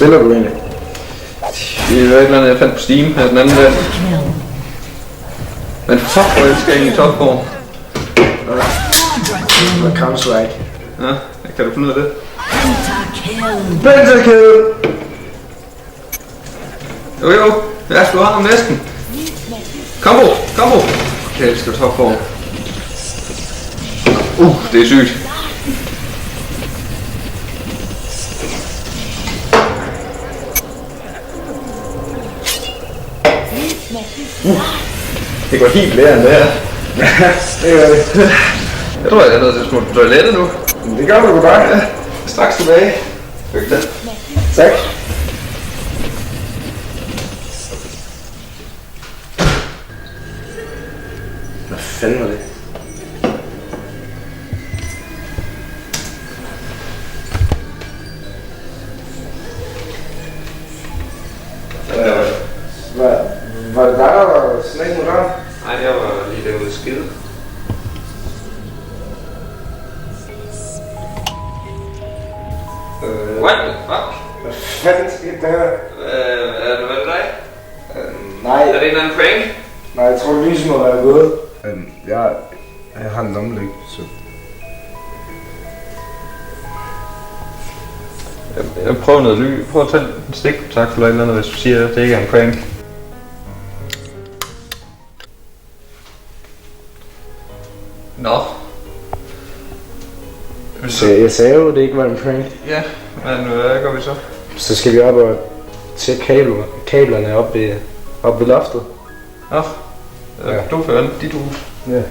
spiller du egentlig? Det var et eller andet, jeg fandt på Steam her den anden dag. Men fuck, hvor jeg skal egentlig topform. Hvad Counter-Strike? Ja, kan du finde ud af det? Pentakill! Jo, jeg slår ham næsten. Combo! Okay, jeg skal topform. Det er sygt. Det går helt lærende det her. Det gør det. Jeg tror, jeg er nødt til at smutte på toilettet nu. Det gør du bare. Ja, straks tilbage. Hygge det. Tak. Hvad fanden var det? Var det dig, der var snæk mod døren? Nej, jeg var lige derude skide. What the fuck? Hvad fanden skete der her? Var det dig? Nej. Er det en eller anden prank? Nej, jeg tror lyset må være gået. Jeg har en lommelygte, så... Jeg prøver noget lys. Prøv at tage en stikkontakt eller et eller andet, hvis du siger, at det ikke er en prank. Nå. Så jeg sagde jo, at det ikke var en prank. Ja, men hvad gør vi så? Så skal vi op og tjekke kablerne op ved loftet. Nå, Ja. du fører dit hus. Ja.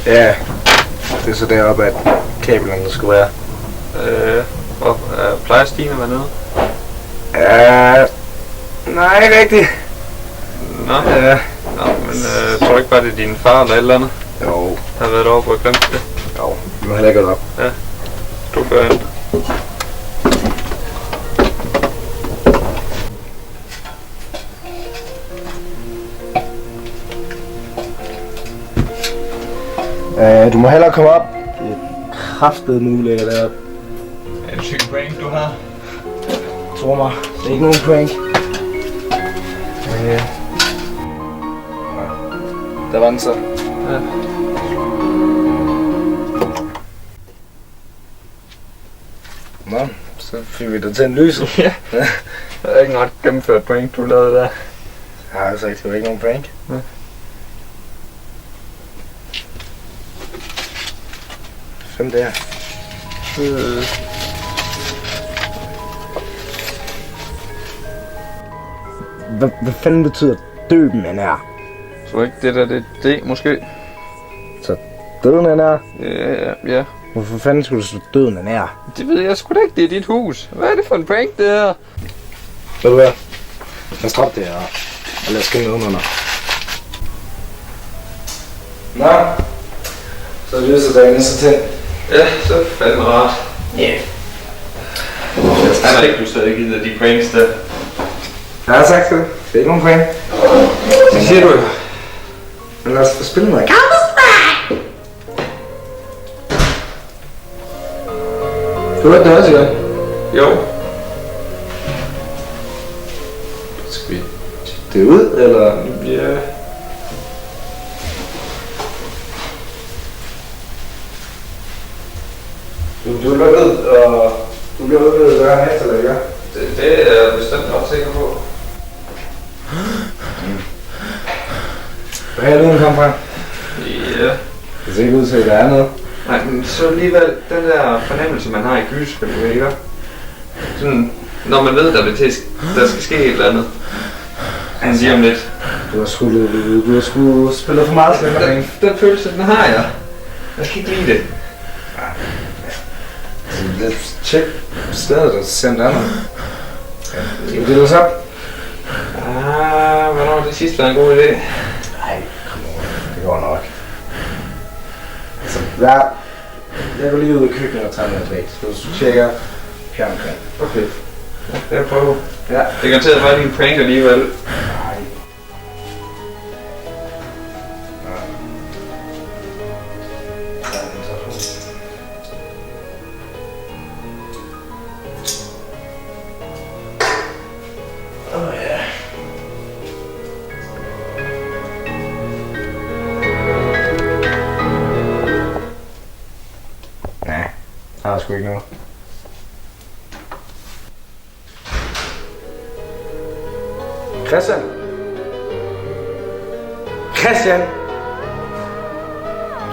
Ja, det er så deroppe, at kablerne skulle være. Hvor plejer Stine at være nede? Ja, nej, ikke rigtigt. Nå, Ja. nå men tror du ikke bare, det er din far eller et eller andet, Jo, der har været deroppe og glemt det? jo, vi må heller ikke gå op. Du fører ind. Du må hellere komme op. Det er kraftedet muligt deroppe. Er det en syg prank, du har? Tror mig, det er ikke nogen prank. Der var den så. Ja. Nå, så fik vi da tændt lyset. Ja. Det er ikke en ret gennemført prank, du lavede der. Jeg har jo sagt, det var ikke nogen prank. Ja. Hvem det er? Hvad fanden betyder døben han er? Tror ikke det der, det måske? Så døden han er? Ja. Hvorfor fanden skulle du stå døden han er? Det ved jeg sgu da ikke, det er dit hus. Hvad er det for en prank, det her? Ved du hvad? Lad os droppe det her, og lad os skænde under. Nå, så lyser dagen så tændt. Ja, så fandme rart. Ja. Jeg har ikke lyst til at give dig de pranks der. Jeg har sagt det. Det er ikke nogen prank. Det siger du jo. Men lad os få spillet noget. Du hørte det også, ja? Jo. Skal vi tjekke det ud, eller? Ja. Du er lukket, og du bliver lukket døren efter det, ikke? Det er jeg bestemt ret sikker på. Hvad er lyden kom fra? Ja. Det ser ikke ud til, at der er noget. Nej, men så alligevel den der fornemmelse, man har i gyserspil, ikke? Sådan, når man ved, der skal ske et eller andet. Han siger om lidt. Du har sgu spillet for meget slænger. Den følelse, den har jeg. Jeg kan ikke lide det. Lad os tjekke stedet og se om der er noget. Skal vi dele os op? Hvornår det sidste var en god idé? Nej, kom over. Det går nok. Altså, jeg går lige ud i køkkenet og tager noget bag. Så du tjekker her omkring. Okay. Ja, jeg prøver. Ja. Det kan garanteret være din prank alligevel. Nej. har sgu ikke noget. Christian! Christian!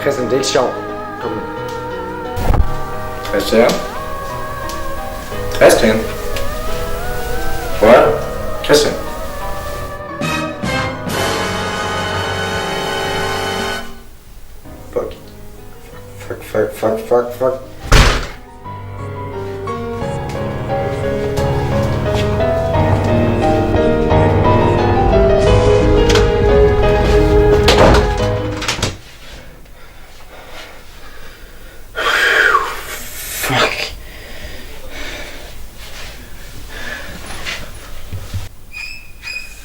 Christian, det er ikke sjovt. Kom nu. Christian? Christian? Hvor er du? Christian?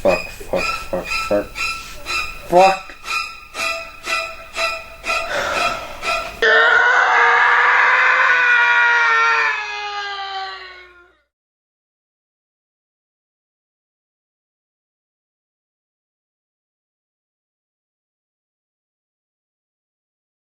Fuck. Fuck. Fuck.